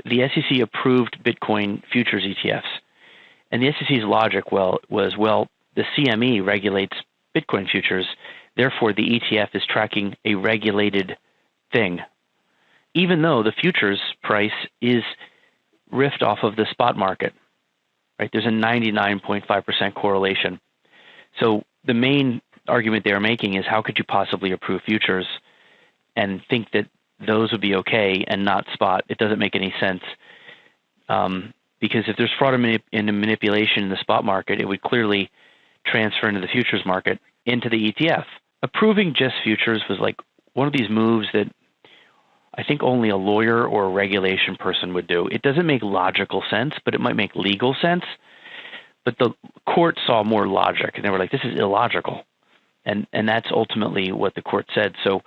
the SEC approved Bitcoin futures ETFs. And the SEC's logic was, the CME regulates Bitcoin futures, therefore the ETF is tracking a regulated thing, even though the futures price is riffed off of the spot market, right? There's a 99.5% correlation. So the main argument they're making is, how could you possibly approve futures and think that those would be okay and not spot? It doesn't make any sense. Because if there's fraud and manipulation in the spot market, it would clearly transfer into the futures market, into the ETF. Approving just futures was like one of these moves that I think only a lawyer or a regulation person would do. It doesn't make logical sense, but it might make legal sense. But the court saw more logic, and they were like, this is illogical. And that's ultimately what the court said. So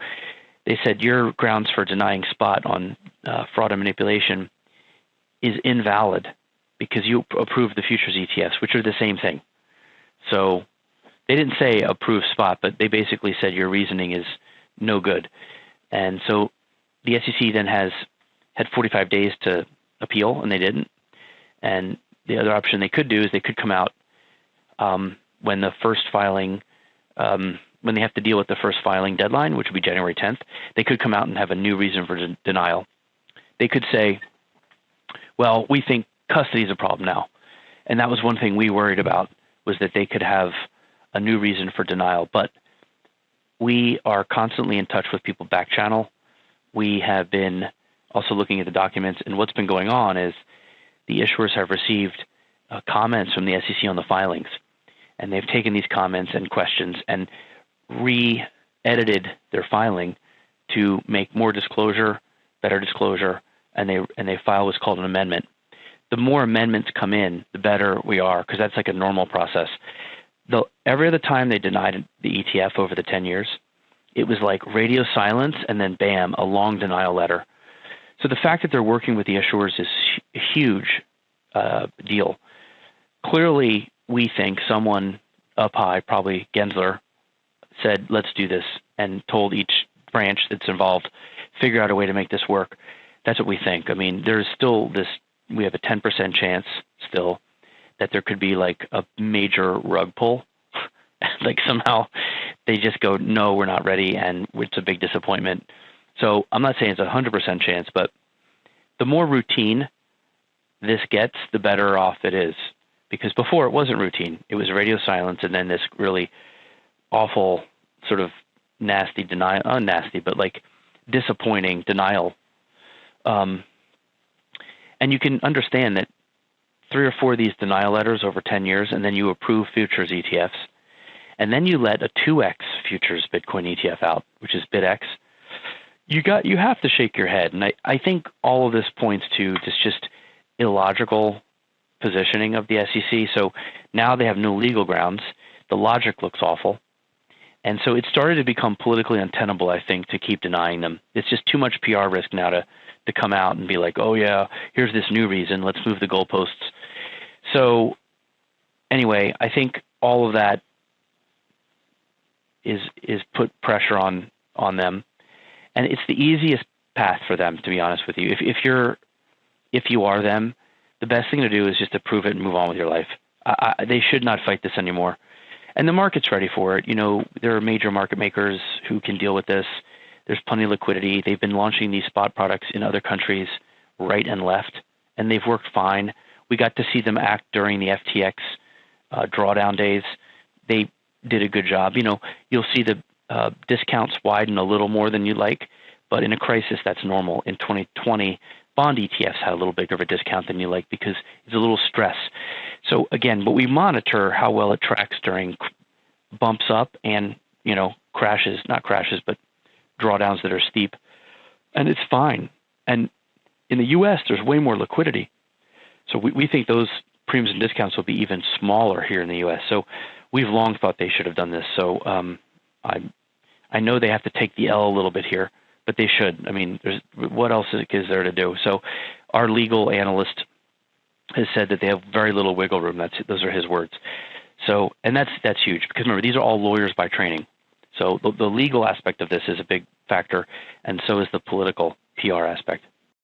they said, your grounds for denying spot on fraud and manipulation is invalid because you approve the futures ETFs, which are the same thing. So they didn't say approve spot, but they basically said your reasoning is no good. And so the SEC then had 45 days to appeal, and they didn't. And the other option they could do is they could come out when the first filing, when they have to deal with the first filing deadline, which would be January 10th, they could come out and have a new reason for denial. They could say, well, we think custody is a problem now. And that was one thing we worried about, was that they could have a new reason for denial. But we are constantly in touch with people back channel. We have been also looking at the documents, and what's been going on is the issuers have received comments from the SEC on the filings, and they've taken these comments and questions and re-edited their filing to make more disclosure, better disclosure, and they file what's called an amendment. The more amendments come in, the better we are, because that's like a normal process. Every other time they denied the ETF over the 10 years, it was like radio silence and then bam, a long denial letter. So the fact that they're working with the issuers is a huge deal. Clearly, we think someone up high, probably Gensler, said, let's do this, and told each branch that's involved, figure out a way to make this work. That's what we think. I mean, there's still this, we have a 10% chance still that there could be like a major rug pull. Like somehow they just go, no, we're not ready, and it's a big disappointment. So I'm not saying it's a 100% chance, but the more routine this gets, the better off it is. Because before it wasn't routine. It was radio silence and then this really awful sort of nasty denial, not nasty, but like disappointing denial. And you can understand that 3 or 4 of these denial letters over 10 years, and then you approve futures ETFs, and then you let a 2x futures Bitcoin ETF out, which is BitX. You have to shake your head, and I think all of this points to this just illogical positioning of the SEC. So now they have no legal grounds. The logic looks awful. And so it started to become politically untenable, I think, to keep denying them. It's just too much PR risk now to come out and be like, oh yeah, here's this new reason, let's move the goalposts. So anyway, I think all of that is put pressure on them. And it's the easiest path for them, to be honest with you. If you are them, the best thing to do is just approve it and move on with your life. They should not fight this anymore. And the market's ready for it. You know, there are major market makers who can deal with this. There's plenty of liquidity. They've been launching these spot products in other countries right and left, and they've worked fine. We got to see them act during the FTX drawdown days. They did a good job. You know, you'll see the discounts widen a little more than you'd like, but in a crisis, that's normal. In 2020, bond ETFs had a little bigger of a discount than you like because it's a little stress. So again, but we monitor how well it tracks during bumps up and, you know, crashes, not crashes, but drawdowns that are steep, and it's fine. And in the U.S., there's way more liquidity. So we think those premiums and discounts will be even smaller here in the U.S. So we've long thought they should have done this. So I know they have to take the L a little bit here, but they should. I mean, what else is there to do? So our legal analyst has said that they have very little wiggle room. Those are his words. So, and that's huge, because remember, these are all lawyers by training. So the legal aspect of this is a big factor, and so is the political PR aspect.